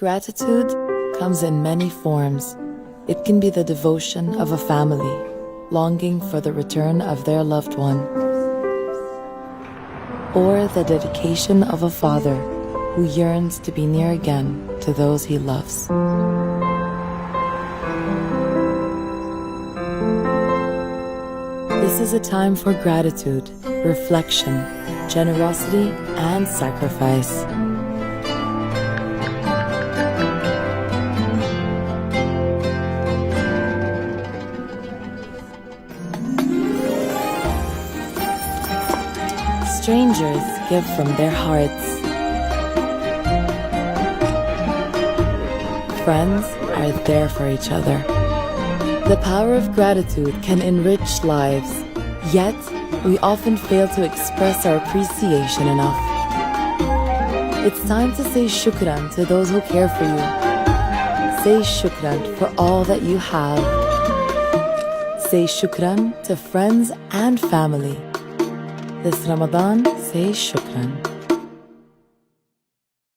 Gratitude comes in many forms. It can be the devotion of a family, longing for the return of their loved one, or the dedication of a father who yearns to be near again to those he loves. This is a time for gratitude, reflection, generosity, and sacrifice. Strangers give from their hearts. Friends are there for each other. The power of gratitude can enrich lives, yet we often fail to express our appreciation enough. It's time to say Shukran to those who care for you. Say Shukran for all that you have. Say Shukran to friends and family. This Ramadan, say Shukran.